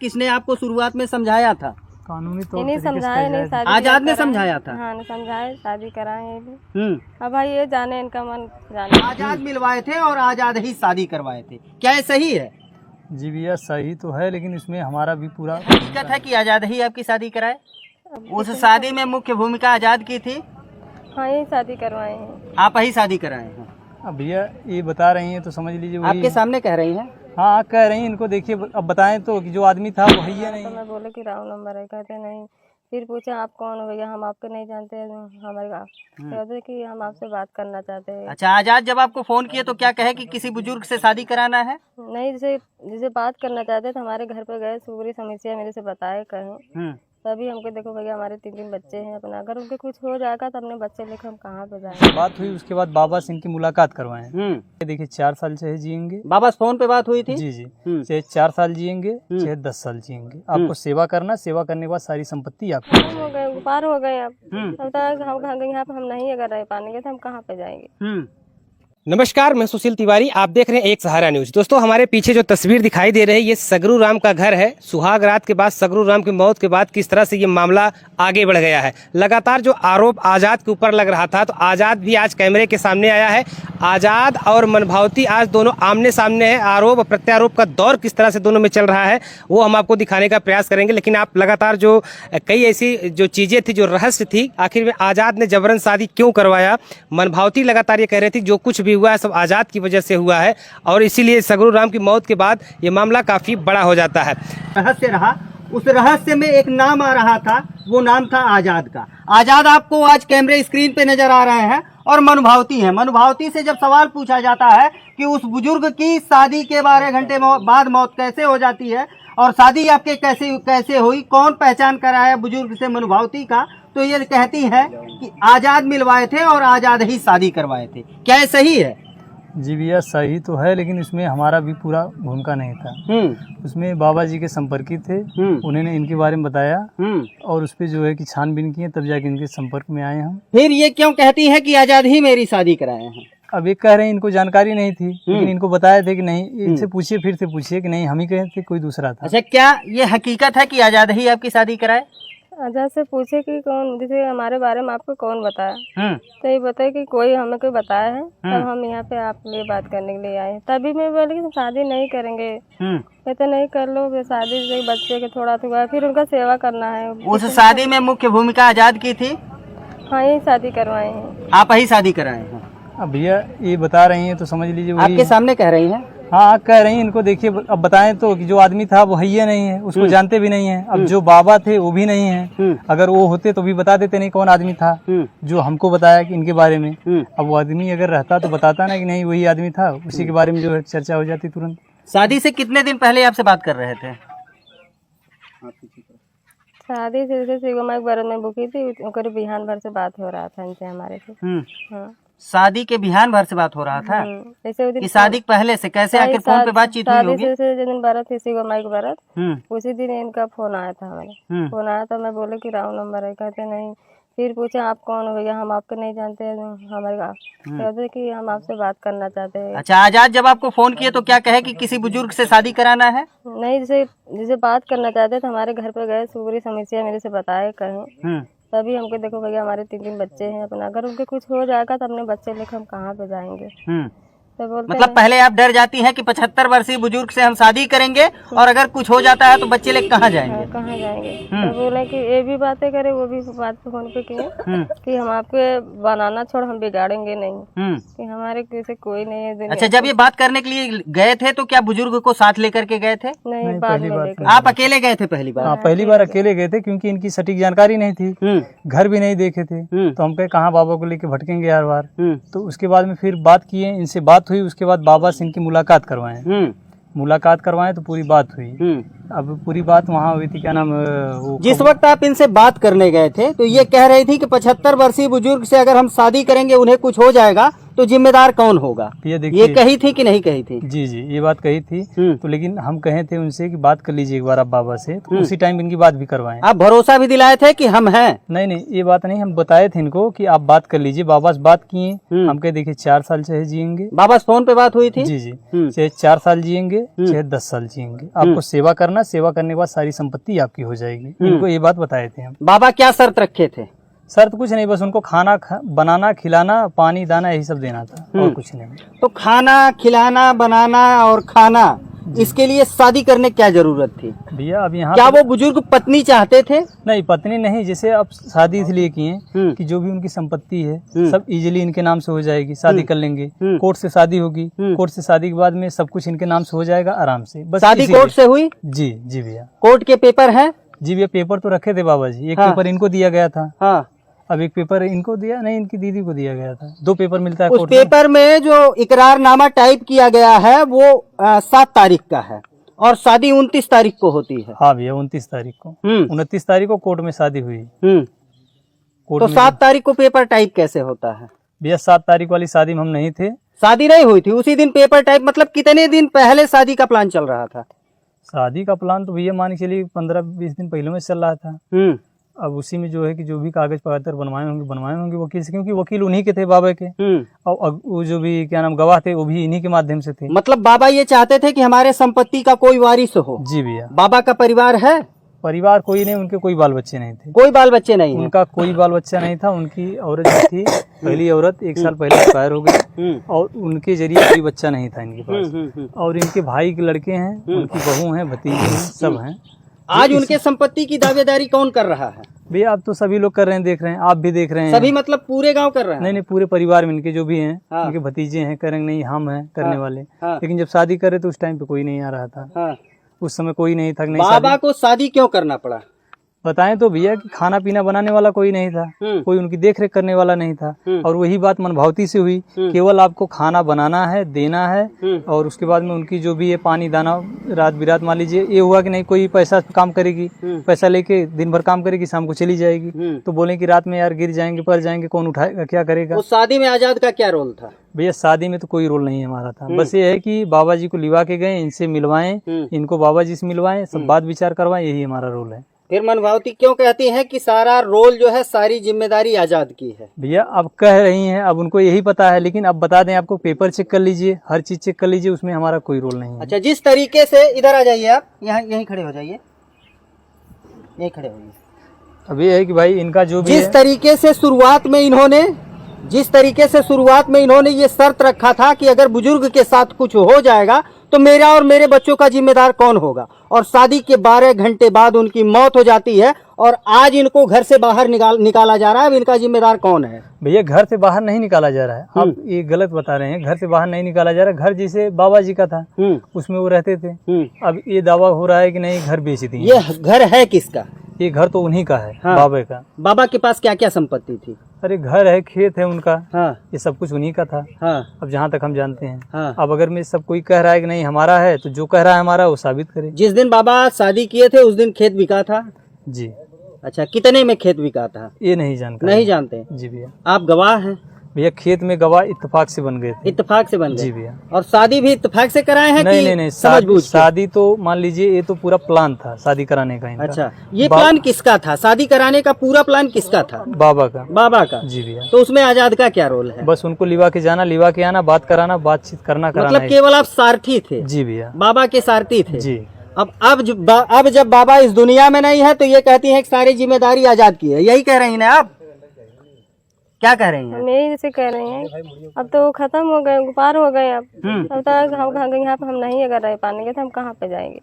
किसने आपको शुरुआत में समझाया था? कानूनी तौर नहीं समझाए, नहीं शादी आजाद ने समझाया था। हाँ नहीं समझाए, शादी कराए ये भी। अब भाई ये जाने इनका मन जाने। आजाद मिलवाए थे और आजाद ही शादी करवाए थे, क्या ये सही है? जी भैया सही तो है, लेकिन इसमें हमारा भी पूरा हकीकत है कि आजाद ही आपकी शादी कराए? उस शादी में मुख्य भूमिका आजाद की थी? हाँ यही शादी करवाए हैं। आप ही शादी कराए हैं? अब भैया ये बता रही हैं तो समझ लीजिए वही आपके सामने कह रही हैं? हाँ कह रही हैं, इनको देखिए अब बताएं तो कि जो आदमी था वही है नहीं। तो मैं बोले कि राव नंबर है, कहते नहीं। फिर पूछा आप कौन हो भैया, हम आपको नहीं जानते हैं, हमारे कहते कि हम आपसे बात करना चाहते हैं। अच्छा, आजाद जब आपको फोन किए तो क्या कहे कि किसी बुजुर्ग से शादी कराना है? नहीं, जिसे बात करना चाहते थे हमारे घर पे गए, पूरी समस्या मेरे से बताए कहें, तभी हमको देखो भैया हमारे 3 बच्चे हैं अपना, अगर उनके कुछ हो जाएगा तो अपने बच्चे लेकर हम कहाँ पे जाएंगे। बात हुई उसके बाद बाबा से इनकी मुलाकात करवाएं। देखिए 4 साल चाहे जिएंगे। बाबा से फोन पे बात हुई थी? जी चाहे 4 साल जिएंगे चाहे 10 साल जिएंगे, आपको सेवा करना, सेवा करने के बाद सारी संपत्ति आपको। हो गए, पार हो गए अब। हम यहाँ पे हम नहीं अगर रह पाएंगे तो हम कहाँ पे जाएंगे। नमस्कार, मैं सुशील तिवारी, आप देख रहे हैं एक सहारा न्यूज। दोस्तों हमारे पीछे जो तस्वीर दिखाई दे रही है ये सगरू राम का घर है। सुहाग रात के बाद सगरू राम की मौत के बाद किस तरह से ये मामला आगे बढ़ गया है। लगातार जो आरोप आजाद के ऊपर लग रहा था, तो आजाद भी आज कैमरे के सामने आया है। आजाद और मनभावती आज दोनों आमने सामने है। आरोप और प्रत्यारोप का दौर किस तरह से दोनों में चल रहा है वो हम आपको दिखाने का प्रयास करेंगे। लेकिन आप लगातार जो कई ऐसी जो चीजें थी, जो रहस्य थी, आखिर में आजाद ने जबरन शादी क्यों करवाया, मनभावती लगातार ये कह रही थी जो कुछ भी हुआ है सब आजाद की वजह से हुआ है, और इसीलिए सगरू राम की मौत के बाद ये मामला काफी बड़ा हो जाता है। रहस्य रहा, उस रहस्य में एक नाम आ रहा था, वो नाम था आजाद का। आजाद आपको आज कैमरे स्क्रीन पे नजर आ रहे हैं और मनभावती है। मनभावती से जब सवाल पूछा जाता है कि उस बुजुर्ग की शादी के 12 घंटे बाद मौत कैसे हो जाती है और शादी आपके कैसे हुई, कौन पहचान कराया बुजुर्ग से मनभावती का, तो ये कहती है कि आजाद मिलवाए थे और आजाद ही शादी करवाए थे, क्या ये सही है? जी भैया सही तो है, लेकिन इसमें हमारा भी पूरा भूमिका नहीं था। उसमें बाबा जी के संपर्की थे, उन्होंने इनके बारे में बताया और उस पर जो है कि छानबीन किए, तब जाके इनके संपर्क में आए हम। फिर ये क्यों कहती है कि आजाद ही मेरी शादी कराए हैं? अब एक कह रहे हैं इनको जानकारी नहीं थी, लेकिन इनको बताया थे कि नहीं, इनसे पूछिए, फिर से पूछिए कि नहीं हम ही कहे थे, कोई दूसरा था। अच्छा, क्या ये हकीकत है कि आजाद ही आपकी शादी कराए? आजाद से पूछे कि कौन, जैसे हमारे बारे में आपको कौन बताया, तो ये बताए कि कोई हमें कोई बताया है, तब हम यहाँ पे आप लिए बात करने के लिए आए। तभी मैं बोली कि शादी नहीं करेंगे, कहते नहीं कर लो, शादी से बच्चे के थोड़ा हुआ, फिर उनका सेवा करना है। उस शादी में मुख्य भूमिका आजाद की थी? हाँ यही शादी करवाए हैं। आप ही शादी कराए हैं? अब भैया ये बता रही हैं तो समझ लीजिए वही आपके सामने कह रही हैं? हाँ कह रही हैं, इनको देखिए अब बताएं तो कि जो आदमी था वो है नहीं है, उसको जानते भी नहीं है। अब जो बाबा थे वो भी नहीं है, अगर वो होते तो भी बता देते नहीं कौन आदमी था जो हमको बताया कि इनके बारे में। अब वो आदमी अगर रहता तो बताता ना कि नहीं वही आदमी था, उसी के बारे में जो है चर्चा हो जाती तुरंत। शादी से कितने दिन पहले आपसे बात कर रहे थे? शादी से जैसे बरत में बुकी थी, उनकर बिहान भर से बात हो रहा था इनसे हमारे से। हाँ। शादी के बिहान भर से बात हो रहा था? जैसे शादी पहले से कैसे आखिर फोन पे बातचीत हुई होगी? जिस दिन बरत थी, इसी को माइक बरत, उसी दिन इनका फोन आया था हमारे। फोन आया था, मैं बोले कि राव नंबर है, कहते नहीं। फिर पूछा आप कौन हो भैया, हम आपको नहीं जानते हैं, हमारे कहते कि हम आपसे बात करना चाहते हैं। अच्छा, आजाद जब आपको फोन किए तो क्या कहे कि किसी बुजुर्ग से शादी कराना है? नहीं, जिसे बात करना चाहते थे हमारे घर पे गए, पूरी समस्या मेरे से बताए कहें, तभी हमको देखो भैया हमारे 3 बच्चे हैं अपना, अगर उनके कुछ हो जाएगा तो अपने बच्चे लेकर हम कहाँ पे जाएंगे। तो बोलते मतलब पहले आप डर जाती हैं कि 75 वर्षीय बुजुर्ग से हम शादी करेंगे और अगर कुछ हो जाता है तो बच्चे लेकर कहाँ जाएंगे? कहाँ जाएंगे। तो बोले कि ये भी बातें करे, वो भी बात फोन पे किए कि हम आपके बनाना छोड़ हम बिगाड़ेंगे नहीं, कि हमारे किसी कोई नहीं है दुनिया। अच्छा, जब ये बात करने के लिए गए थे तो क्या बुजुर्ग को साथ लेकर के गए थे? नहीं, बाद में लेकर। आप अकेले गए थे पहली बार? हाँ पहली बार अकेले गए थे, क्योंकि इनकी सटीक जानकारी नहीं थी, घर भी नहीं देखे थे, तो हम कहे कहाँ बाबा को लेके भटकेंगे हर बार। तो उसके बाद में फिर बात किए, इनसे बात हुई, उसके बाद बाबा से इनकी मुलाकात करवाएं तो पूरी बात हुई। अब पूरी बात वहाँ हुई थी, क्या नाम, जिस वक्त आप इनसे बात करने गए थे तो ये कह रही थी कि 75 वर्षीय बुजुर्ग से अगर हम शादी करेंगे उन्हें कुछ हो जाएगा तो जिम्मेदार कौन होगा? ये ये देखिए, कही थी कि नहीं कही थी? जी जी ये बात कही थी, तो लेकिन हम कहे थे उनसे कि बात कर लीजिए एक बार आप बाबा से, तो उसी टाइम इनकी बात भी करवाएं। आप भरोसा भी दिलाए थे कि हम हैं? नहीं नहीं ये बात नहीं, हम बताए थे इनको कि आप बात कर लीजिए, बाबा से बात किए, हम कहे देखिए 4 साल चाहे जिएंगे, बाबा से फोन पे बात हुई थी? जी जी, चाहे 4 साल जिएंगे चाहे 10 साल जिएंगे, आपको सेवा करना, सेवा करने के बाद सारी संपत्ति आपकी हो जाएगी। इनको ये बात बताए थे हम। बाबा क्या शर्त रखे थे? शर्त कुछ नहीं, बस उनको खाना बनाना, खिलाना, पानी दाना यही सब देना था और कुछ नहीं। तो खाना खिलाना, बनाना और खाना, इसके लिए शादी करने की क्या जरूरत थी भैया? अब यहाँ क्या वो बुजुर्ग पत्नी चाहते थे? नहीं, पत्नी नहीं, जैसे अब शादी इसलिए किए कि जो भी उनकी संपत्ति है सब इजीली इनके नाम से हो जाएगी, शादी कर लेंगे, कोर्ट से शादी होगी, कोर्ट से शादी के बाद में सब कुछ इनके नाम से हो जाएगा आराम से। बस शादी इसीलिए। कोर्ट से हुई? जी जी भैया, कोर्ट के पेपर हैं? जी भैया पेपर तो रखे थे बाबा जी, एक हाँ। पेपर इनको दिया गया था, हाँ। अब एक पेपर इनको दिया नहीं, इनकी दीदी को दिया गया था। 2 पेपर मिलता है उस कोर्ट में। पेपर में जो इकरारनामा टाइप किया गया है वो 7 तारीख का है और शादी 29 तारीख को होती है। हाँ भैया 29 तारीख को, 29 तारीख को कोर्ट में शादी हुई। कोर्ट तो में 7 तारीख को पेपर टाइप कैसे होता है? भैया 7 तारीख वाली शादी में हम नहीं थे। शादी नहीं हुई थी उसी दिन पेपर टाइप, मतलब कितने दिन पहले शादी का प्लान चल रहा था? शादी का प्लान तो भैया मान के चलिए 15-20 दिन पहले में चल रहा था। अब उसी में जो है कि जो भी कागज पत्र बनवाए होंगे वकील से, क्योंकि वकील उन्हीं के थे बाबा के, और वो जो भी क्या नाम गवाह थे वो भी इन्हीं के माध्यम से थे। मतलब बाबा ये चाहते थे कि हमारे संपत्ति का कोई वारिस हो। जी भैया। बाबा का परिवार है? परिवार कोई नहीं, उनके कोई बाल बच्चे नहीं थे। कोई बाल बच्चे नहीं हैं? उनका कोई बाल बच्चा नहीं था। उनकी औरत जो थी, पहली औरत 1 साल पहले एक्सपायर हो गई और उनके जरिए कोई बच्चा नहीं था इनके पास। और इनके भाई के लड़के हैं, उनकी बहू हैं, भतीजे हैं, सब हैं। आज उनके संपत्ति की दावेदारी कौन कर रहा है? भैया अब तो सभी लोग कर रहे हैं, देख रहे हैं, आप भी देख रहे हैं। सभी मतलब पूरे गांव कर रहे हैं? नहीं नहीं, पूरे परिवार में इनके जो भी हैं, हाँ। उनके भतीजे हैं, करेंगे नहीं, हम हैं करने वाले। हाँ। लेकिन जब शादी करे तो उस टाइम पे कोई नहीं आ रहा था। हाँ। उस समय कोई नहीं था। नहीं बाबा को शादी क्यों करना पड़ा? बताएं तो भैया कि खाना पीना बनाने वाला कोई नहीं था, कोई उनकी देख रेख करने वाला नहीं था, और वही बात मनभावती से हुई। केवल आपको खाना बनाना है, देना है, और उसके बाद में उनकी जो भी है पानी दाना, रात बिरात मान लीजिए ये हुआ कि नहीं कोई पैसा काम करेगी, पैसा लेके दिन भर काम करेगी, शाम को चली जाएगी, तो बोले कि रात में यार गिर जाएंगे, पड़ जाएंगे, कौन उठाएगा, क्या करेगा। उस शादी में आजाद का क्या रोल था? भैया शादी में तो कोई रोल नहीं हमारा था, बस ये है कि बाबा जी को लिवा के गए, इनसे मिलवाएं, इनको बाबा जी से मिलवाएं, सब बात विचार करवाएं, यही हमारा रोल है। फिर मनभावती क्यों कहती हैं कि सारा रोल जो है, सारी जिम्मेदारी आजाद की है? भैया अब कह रही हैं, अब उनको यही पता है, लेकिन अब बता दें आपको, पेपर चेक कर लीजिए, हर चीज चेक कर लीजिए, उसमें हमारा कोई रोल नहीं है। अच्छा, जिस तरीके से इधर आ जाइए आप, यहाँ यहीं खड़े हो जाइए, यहीं खड़े होइए। अब ये है कि भाई इनका जो भी जिस तरीके से शुरुआत में इन्होंने ये शर्त रखा था कि अगर बुजुर्ग के साथ कुछ हो जाएगा तो मेरा और मेरे बच्चों का जिम्मेदार कौन होगा, और शादी के 12 घंटे बाद उनकी मौत हो जाती है, और आज इनको घर से बाहर निकाला जा रहा है। अब इनका जिम्मेदार कौन है? भैया घर से बाहर नहीं निकाला जा रहा है, आप ये गलत बता रहे हैं। घर से बाहर नहीं निकाला जा रहा है, घर जिसे बाबा जी का था उसमें वो रहते थे। अब ये दावा हो रहा है कि नहीं घर बेच दी। ये घर है किसका? ये घर तो उन्हीं का है, हाँ। बाबा का। बाबा के पास क्या क्या संपत्ति थी? अरे घर है, खेत है उनका, हाँ। ये सब कुछ उन्हीं का था। हाँ। अब जहाँ तक हम जानते हैं। हाँ। अब अगर मैं सब कोई कह रहा है कि नहीं हमारा है, तो जो कह रहा है हमारा वो साबित करे। जिस दिन बाबा शादी किए थे उस दिन खेत बिका था? जी। अच्छा, कितने में खेत बिका था? ये नहीं जानते। नहीं जानते? जी भैया। आप गवाह हैं? भैया खेत में गवाह इत्तेफाक से बन गए थे। इत्तेफाक से बन गए? जी भैया। और शादी भी इत्तेफाक से कराए हैं? नहीं नहीं, शादी तो मान लीजिए ये तो पूरा प्लान था शादी कराने का इनका। अच्छा, ये प्लान किसका था? शादी कराने का पूरा प्लान किसका था? बाबा का। बाबा का? जी भैया। तो उसमें आजाद का क्या रोल है? बस उनको लिवा के जाना, लिवा के आना, बात कराना, बातचीत करना, कराना। मतलब केवल आप सारथी थे? जी भैया। बाबा के सारथी थे? जी। अब जब बाबा इस दुनिया में नहीं है तो ये कहती है कि सारी जिम्मेदारी आजाद की है, यही कह रही हैं आप? क्या कह रही हैं? हम यही जैसे कह रहे हैं, अब तो खत्म हो गए, पार हो गए। अब तक हम यहाँ पे हम नहीं अगर रह पाएंगे तो हम कहाँ पे जाएंगे?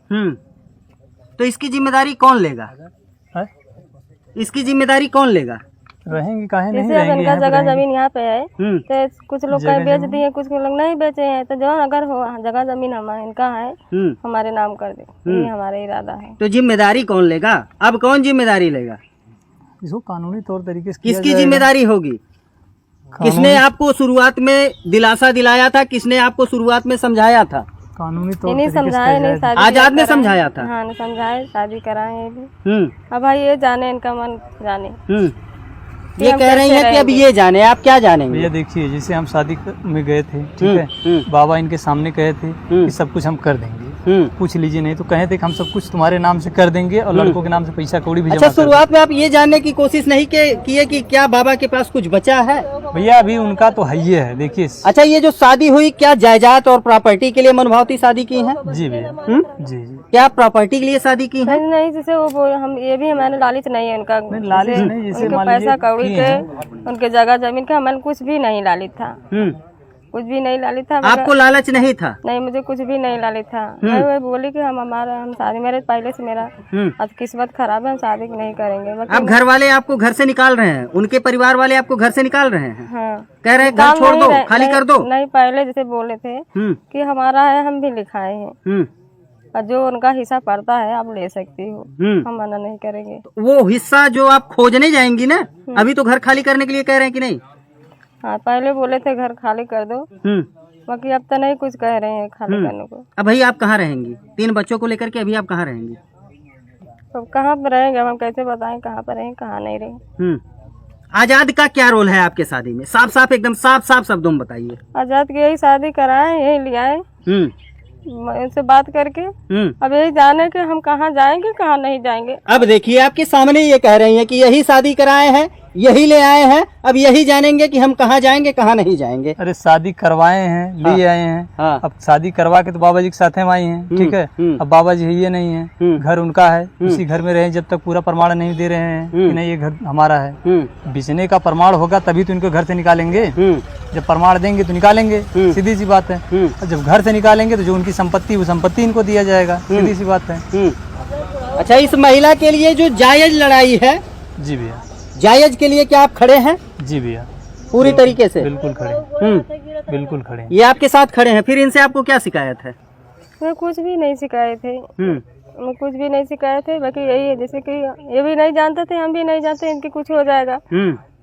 तो इसकी जिम्मेदारी कौन लेगा? इसकी जिम्मेदारी कौन लेगा? रहेंगे काहे नहीं जैसे अब रहेंगे, इनका यहाँ पे जगह रहेंगे। जमीन यहाँ पे है, तो कुछ लोग कहीं बेच दिए, कुछ लोग नहीं बेचे हैं, तो जो अगर हो जगह जमीन हमारे इनका है, हमारे नाम कर दे, ये हमारा इरादा है। तो जिम्मेदारी कौन लेगा? अब कौन जिम्मेदारी लेगा? इसको कानूनी तौर तरीके से किसकी जिम्मेदारी होगी? किसने आपको शुरुआत में दिलासा दिलाया था? किसने आपको शुरुआत में समझाया था? कानूनी तौर नहीं समझाए, नहीं शादी आजाद ने समझाया था? हाँ समझाए, शादी कराए भी। अब भाई ये जाने, इनका मन जाने। ये कह रही हैं कि अब ये जाने, आप क्या जानेंगे? भैया देखिए, जैसे हम शादी में गए थे, ठीक है, बाबा इनके सामने कहे थे कि सब कुछ हम कर देंगे, पूछ लीजिए, नहीं तो कहे थे कि हम सब कुछ तुम्हारे नाम से कर देंगे और लड़कों के नाम से पैसा कौड़ी भी जमा अच्छा, कर देंगे। शुरुआत में आप ये जानने की कोशिश नहीं किए कि क्या बाबा के पास कुछ बचा है? भैया अभी उनका तो है ही है, देखिए। अच्छा, ये जो शादी हुई, क्या जायदाद और प्रॉपर्टी के लिए मनभावती शादी की है? जी भैया, जी जी। क्या आप प्रॉपर्टी के लिए शादी की है? नहीं, जैसे हम ये भी हमारे लालच नहीं है उनका, लालच नहीं, जैसे उनके मान पैसा लीजिए कौड़ी के, उनके जगह जमीन का हमारे कुछ भी नहीं लालच था, कुछ भी नहीं लालच था। आपको लालच नहीं था? नहीं, मुझे कुछ भी नहीं लालच था। मैं बोली कि हम शादी, मेरे पहले से मेरा आज किस्मत खराब है, हम शादी नहीं करेंगे। अब घर वाले आपको घर से निकाल रहे हैं, उनके परिवार वाले आपको घर से निकाल रहे हैं? हाँ, कह रहे हैं घर छोड़ दो, खाली कर दो। नहीं, पहले जैसे बोले थे कि हमारा है, हम भी लिखाए हैं और जो उनका हिस्सा पड़ता है आप ले सकती हो, हम मना नहीं करेंगे। वो हिस्सा जो आप खोजने जाएंगी ना, अभी तो घर खाली करने के लिए कह रहे हैं कि नहीं? हाँ, पहले बोले थे घर खाली कर दो, बाकी अब तो नहीं कुछ कह रहे हैं खाली करने को। अब भाई आप कहाँ रहेंगी 3 बच्चों को लेकर के? अभी आप कहाँ रहेंगी? अब कहाँ पर रहेंगे, हम कैसे बताएं कहाँ पर रहें कहाँ नहीं रहे। आजाद का क्या रोल है आपके शादी में? साफ साफ, एकदम साफ साफ शब्दों में बताइए। आजाद की यही शादी कराए, यही ले आए उनसे बात करके। अब यही जाने के हम कहाँ जाएंगे कहाँ नहीं जाएंगे। अब देखिए, आपके सामने ये कह रही हैं कि यही शादी कराए हैं, यही ले आए हैं, अब यही जानेंगे कि हम कहाँ जाएंगे कहाँ नहीं जाएंगे। अरे शादी करवाए हैं, ले आए हैं। हाँ। अब शादी करवा के तो बाबा जी के साथ हम आए हैं, ठीक है। अब बाबा जी ये नहीं है, घर उनका है, उसी घर में रहे जब तक पूरा प्रमाण नहीं दे रहे हैं कि नहीं ये घर हमारा है। बेचने का प्रमाण होगा तभी तो इनको घर से निकालेंगे, जब प्रमाण देंगे तो निकालेंगे, सीधी सी बात है। और जब घर से निकालेंगे तो जो उनकी संपत्ति, वो संपत्ति इनको दिया जाएगा, सीधी सी बात है। अच्छा, इस महिला के लिए जो जायज लड़ाई है, जी भैया, जायज के लिए क्या आप खड़े हैं? जी भैया, पूरी तरीके से बिल्कुल खड़े, बिल्कुल खड़े। ये आपके साथ खड़े हैं, फिर इनसे आपको क्या शिकायत है? मैं कुछ भी नहीं सिखाए थे, मैं कुछ भी नहीं सिखाए थे, बाकी यही है जैसे कि ये भी नहीं जानते थे, हम भी नहीं जानते इनके कुछ हो जाएगा।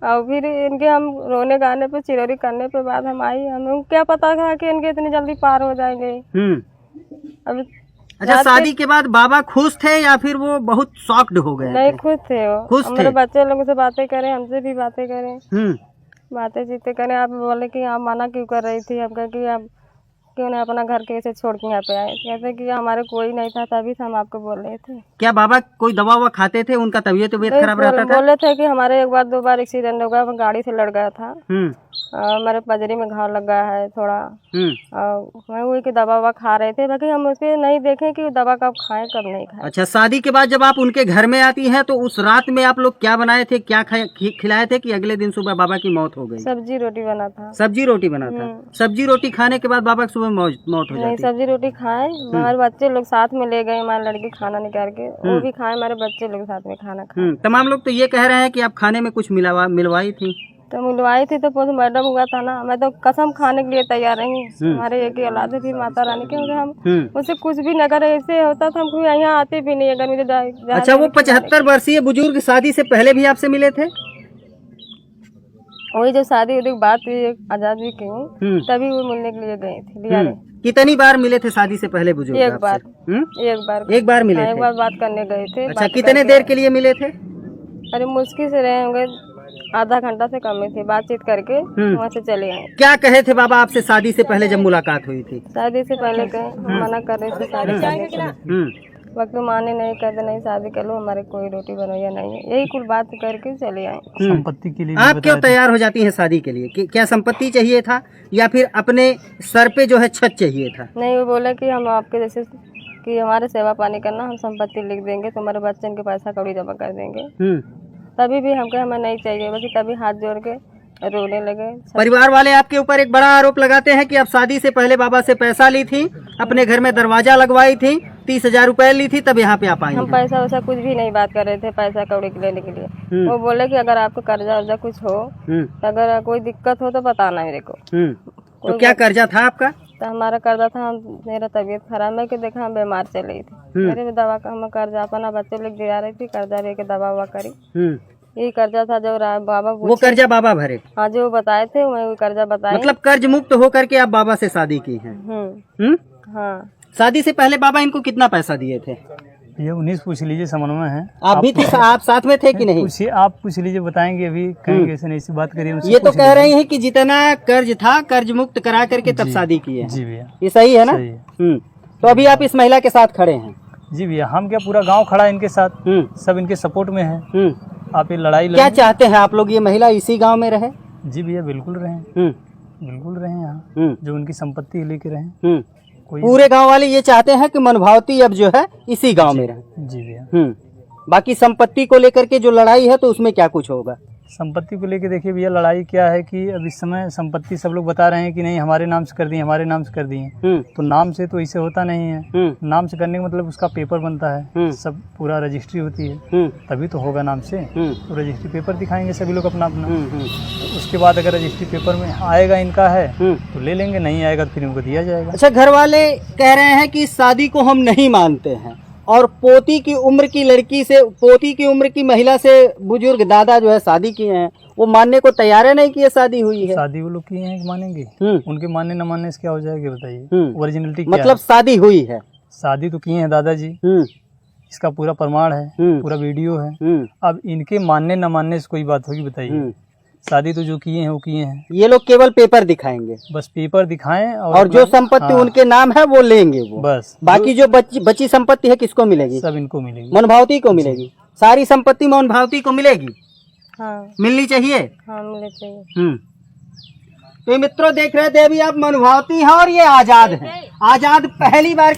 और फिर इनके हम रोने गाने पे, चिरौरी करने पे बाद हम आई, हमें क्या पता था कि इनके इतनी जल्दी पार हो जाएंगे। अब अच्छा, शादी के बाद बाबा खुश थे या फिर वो बहुत शॉक्ड हो गए? नहीं, खुश थे वो, खुश थे। हमारे बच्चे लोगों से बातें करें, हमसे भी बातें करें, बातें चीतें करें। आप बोले कि आप मना क्यों कर रही थी, आप कहे कि आप क्यों नहीं अपना घर कैसे छोड़ के यहाँ पे आए, कहते कि हमारे कोई नहीं था तभी से हम आपको बोल रहे थे। क्या बाबा कोई दवा ववा खाते थे? उनका तबीयत खराब रहता था? बोले थे कि हमारे एक बार 2 बार एक्सीडेंट हो गया, गाड़ी से लड़ गया था, हमारे पजरी में घाव लग गया है थोड़ा, और वही की दवा ववा खा रहे थे, बाकी हम उसके नहीं देखे कि दवा कब खाएं कब नहीं खाएं। अच्छा, शादी के बाद जब आप उनके घर में आती हैं तो उस रात में आप लोग क्या बनाए थे, क्या खिलाए थे कि अगले दिन सुबह बाबा की मौत हो गई? सब्जी रोटी बना था। सब्जी रोटी बना था? सब्जी रोटी खाने के बाद बाबा की सुबह मौत हो नहीं, जाती? सब्जी रोटी खाए, हमारे बच्चे लोग साथ में ले गए, हमारी लड़की खाना निकाल के वो भी खाए, हमारे बच्चे लोग साथ में खाना खाए। तमाम लोग तो ये कह रहे हैं कि आप खाने में कुछ मिलवाई थी? तो मिलवाई थी तो पोस्टमार्टम हुआ था ना, मैं तो कसम खाने के लिए तैयार रही। हमारे एक ही औलाद है, फिर माता रानी के, हम उससे कुछ भी न करे, ऐसे होता था हम यहाँ आते भी नहीं अगर मुझे। अच्छा, वो 75 वर्षीय बुजुर्ग शादी से पहले भी आपसे मिले थे? वही जब शादी की बात हुई आजाद जी की, तभी वो मिलने के लिए गए थे लिया। कितनी बार मिले थे शादी से पहले बुजुर्ग? एक बार एक बार मिले थे? एक बार बात करने गए थे। अच्छा, कितने देर के लिए मिले थे? अरे मुश्किल से रहे होंगे आधा घंटा से कम ही थी, बातचीत करके वहाँ से चले आए। क्या कहे थे बाबा आपसे शादी से पहले जब मुलाकात हुई थी? शादी से पहले कहे, मना कर रहे थे शादी करने के, वक्त माने नहीं, कहते नहीं शादी कर लो, हमारे कोई रोटी बनोया नहीं है, यही कुल बात करके चले आए। संपत्ति के लिए आप क्यों तैयार हो जाती हैं शादी के लिए? क्या संपत्ति चाहिए था या फिर अपने सर पे जो है छत चाहिए था? नहीं, वो बोले कि हम आपके जैसे कि हमारे सेवा पानी करना, हम संपत्ति लिख देंगे, तुम्हारे बच्चन के पैसा कौड़ी जमा कर देंगे। तभी भी हम कहे हमें नहीं चाहिए, बस तभी हाथ जोड़ के रोने लगे। परिवार वाले आपके ऊपर एक बड़ा आरोप लगाते हैं कि आप शादी से पहले बाबा से पैसा ली थी, अपने घर में दरवाजा लगवाई थी, 30,000 रुपए ली थी, तब यहाँ पे आप आई। हम पैसा वैसा कुछ भी नहीं बात कर रहे थे, पैसा कौड़ी लेने के लिए। वो बोले कि अगर आपको कर्जा वर्जा कुछ हो, तो अगर कोई दिक्कत हो तो बताना मेरे को। तो क्या कर्जा था आपका? तो हमारा कर्जा था, मेरा तबीयत खराब, मैं के देखा हम बीमार चल रही थी, मेरे भी दवा का हम कर्जा अपना बच्चे लोग दिया रही थी, कर्जा लेके दवा ववा करी, यही कर्जा था जो बाबा। वो कर्जा बाबा भरे? हाँ, जो बताए थे मैं कर्जा बताया। मतलब कर्ज मुक्त होकर के आप बाबा से शादी की है? हाँ। शादी से पहले बाबा इनको कितना पैसा दिए थे? ये 19 पूछ लीजिए, समन्वय है। आप भी थे, आप साथ में थे कि नहीं? पूछिए, आप पूछ लीजिए, बताएंगे अभी, कहेंगे ऐसे नहीं, ऐसी बात करिए उनसे। ये तो कह रही हैं कि जितना कर्ज था कर्ज मुक्त करा करके तब शादी की है। जी भैया, ये सही है ना? सही है। तो अभी आप इस महिला के साथ खड़े हैं? जी भैया, हम क्या, पूरा गांव खड़ा है इनके साथ, सब इनके सपोर्ट में है। आप ये लड़ाई क्या चाहते हैं आप लोग, ये महिला इसी गांव में रहे? जी भैया, बिल्कुल रहे, बिल्कुल रहे यहाँ, जो उनकी संपत्ति लेके रहे। पूरे गांव वाले ये चाहते हैं कि मनभावती अब जो है इसी गांव में रहे। जी भैया। बाकी संपत्ति को लेकर के जो लड़ाई है तो उसमें क्या कुछ होगा? संपत्ति को लेके देखिए भैया, लड़ाई क्या है कि अब इस समय संपत्ति सब लोग बता रहे हैं कि नहीं हमारे नाम से कर दिए, हमारे नाम से कर दिए। तो नाम से तो इसे होता नहीं है। नाम से करने का मतलब उसका पेपर बनता है, सब पूरा रजिस्ट्री होती है, तभी तो होगा नाम से। तो रजिस्ट्री पेपर दिखाएंगे सभी लोग अपना अपना। उसके बाद अगर रजिस्ट्री पेपर में आएगा इनका है तो ले लेंगे, नहीं आएगा तो फिर इनको दिया जाएगा। अच्छा, घर वाले कह रहे हैं कि इस शादी को हम नहीं मानते हैं और पोती की उम्र की लड़की से, पोती की उम्र की महिला से बुजुर्ग दादा जो है शादी किए हैं, वो मानने को तैयार है नहीं कि ये शादी हुई है। शादी वो लोग किए हैं कि मानेंगे? उनके मानने न मानने से क्या हो जाएगा बताइए? ओरिजिनलिटी क्या मतलब शादी हुई है? शादी तो किए हैं दादाजी, इसका पूरा प्रमाण है, पूरा वीडियो है। अब इनके मानने न मानने से कोई बात होगी बताइए? शादी तो जो किए हैं वो किए हैं। ये लोग केवल पेपर दिखाएंगे, बस पेपर दिखाएं और जो संपत्ति उनके नाम है वो लेंगे वो। बस बाकी जो बची संपत्ति है किसको मिलेगी? सब इनको मिलेगी, मनभावती को मिलेगी। सारी संपत्ति मनभावती को मिलेगी। हाँ, मिलनी चाहिए। हाँ, मिलनी चाहिए। तो मित्रों, देख रहे थे अभी आप, मनभावती है और ये आजाद है। आजाद पहली बार